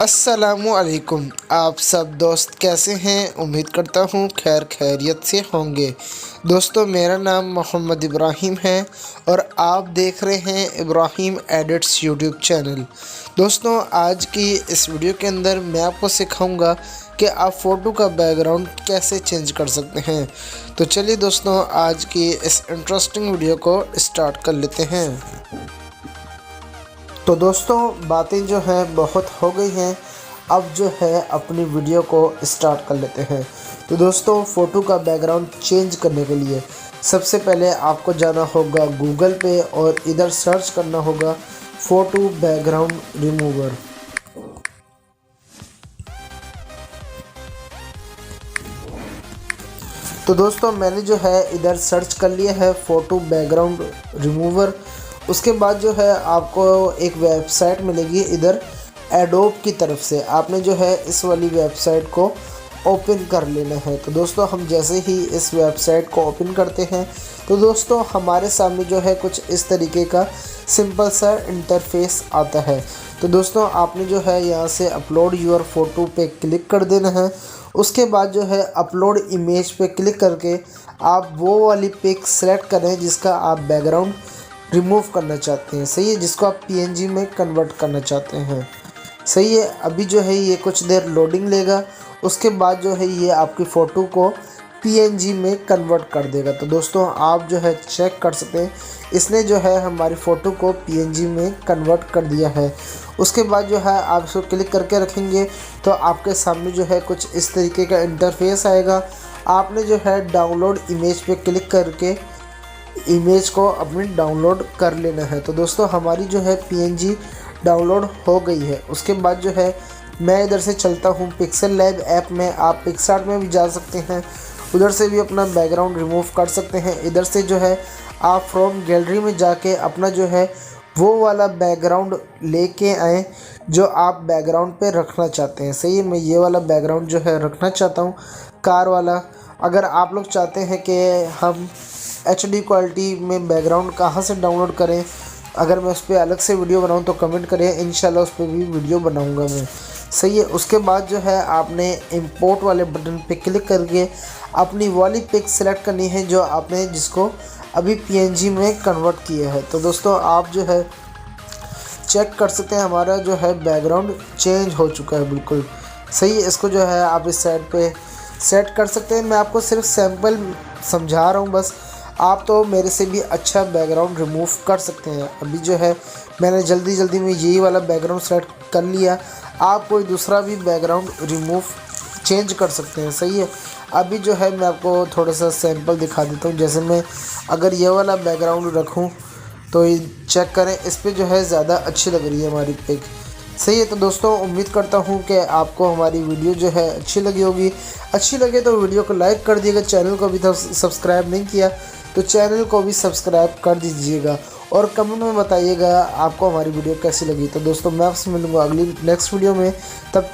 अस्सलामुअलैकुम। आप सब दोस्त कैसे हैं? उम्मीद करता हूँ खैर खैरियत से होंगे। दोस्तों, मेरा नाम मोहम्मद इब्राहिम है और आप देख रहे हैं इब्राहिम एडिट्स यूट्यूब चैनल। दोस्तों, आज की इस वीडियो के अंदर मैं आपको सिखाऊंगा कि आप फ़ोटो का बैकग्राउंड कैसे चेंज कर सकते हैं। तो चलिए दोस्तों, आज की इस इंटरेस्टिंग वीडियो को स्टार्ट कर लेते हैं। तो दोस्तों, बातें जो हैं बहुत हो गई हैं, अब जो है अपनी वीडियो को स्टार्ट कर लेते हैं। तो दोस्तों, फ़ोटो का बैकग्राउंड चेंज करने के लिए सबसे पहले आपको जाना होगा गूगल पे और इधर सर्च करना होगा फ़ोटो बैकग्राउंड रिमूवर। तो दोस्तों, मैंने जो है इधर सर्च कर लिया है फ़ोटो बैकग्राउंड रिमूवर। उसके बाद जो है आपको एक वेबसाइट मिलेगी इधर एडोब की तरफ से। आपने जो है इस वाली वेबसाइट को ओपन कर लेना है। तो दोस्तों, हम जैसे ही इस वेबसाइट को ओपन करते हैं तो दोस्तों हमारे सामने जो है कुछ इस तरीके का सिंपल सा इंटरफेस आता है। तो दोस्तों, आपने जो है यहाँ से अपलोड योर फ़ोटो पे क्लिक कर देना है। उसके बाद जो है अपलोड इमेज पे क्लिक करके आप वो वाली पिक सेलेक्ट करें जिसका आप बैकग्राउंड रिमूव करना चाहते हैं, सही है, जिसको आप पीएनजी में कन्वर्ट करना चाहते हैं, सही है। अभी जो है ये कुछ देर लोडिंग लेगा, उसके बाद जो है ये आपकी फ़ोटो को पीएनजी में कन्वर्ट कर देगा। तो दोस्तों, आप जो है चेक कर सकते हैं, इसने जो है हमारी फ़ोटो को पीएनजी में कन्वर्ट कर दिया है। उसके बाद जो है आप इसको क्लिक करके रखेंगे तो आपके सामने जो है कुछ इस तरीके का इंटरफेस आएगा। आपने जो है डाउनलोड इमेज पे क्लिक करके इमेज को अपनी डाउनलोड कर लेना है। तो दोस्तों, हमारी जो है पीएनजी डाउनलोड हो गई है। उसके बाद जो है मैं इधर से चलता हूँ पिक्सेल लैब ऐप में। आप पिक्सआर्ट में भी जा सकते हैं, उधर से भी अपना बैकग्राउंड रिमूव कर सकते हैं। इधर से जो है आप फ्रॉम गैलरी में जाके अपना जो है वो वाला बैकग्राउंड लेके आएँ जो आप बैकग्राउंड पे रखना चाहते हैं, सही है। मैं ये वाला बैकग्राउंड जो है रखना चाहता हूँ, कार वाला। अगर आप लोग चाहते हैं कि हम HD क्वालिटी में बैकग्राउंड कहाँ से डाउनलोड करें, अगर मैं उस पर अलग से वीडियो बनाऊँ तो कमेंट करें, इंशाल्लाह उस पर भी वीडियो बनाऊँगा मैं, सही है। उसके बाद जो है आपने इंपोर्ट वाले बटन पे क्लिक करके अपनी वाली पिक सेलेक्ट करनी है जो आपने जिसको अभी पीएनजी में कन्वर्ट किया है। तो दोस्तों, आप जो है चेक कर सकते हैं हमारा जो है बैकग्राउंड चेंज हो चुका है, बिल्कुल सही है। इसको जो है आप इस साइड पे सेट कर सकते हैं। मैं आपको सिर्फ सैम्पल समझा रहा हूँ बस, आप तो मेरे से भी अच्छा बैकग्राउंड रिमूव कर सकते हैं। अभी जो है मैंने जल्दी में यही वाला बैकग्राउंड सेलेक्ट कर लिया। आप कोई दूसरा भी बैकग्राउंड रिमूव चेंज कर सकते हैं, सही है। अभी जो है मैं आपको थोड़ा सा सैंपल दिखा देता हूँ। जैसे मैं अगर ये वाला बैकग्राउंड रखूँ तो ये चेक करें, इस पर जो है ज़्यादा अच्छी लग रही है हमारी पिक, सही है। तो दोस्तों, उम्मीद करता हूँ कि आपको हमारी वीडियो जो है अच्छी लगी होगी। अच्छी लगे तो वीडियो को लाइक कर दिएगा। चैनल को अभी तक सब्सक्राइब नहीं किया तो चैनल को भी सब्सक्राइब कर दीजिएगा और कमेंट में बताइएगा आपको हमारी वीडियो कैसी लगी। तो दोस्तों, मैं आपसे मिलूँगा अगली नेक्स्ट वीडियो में, तब तक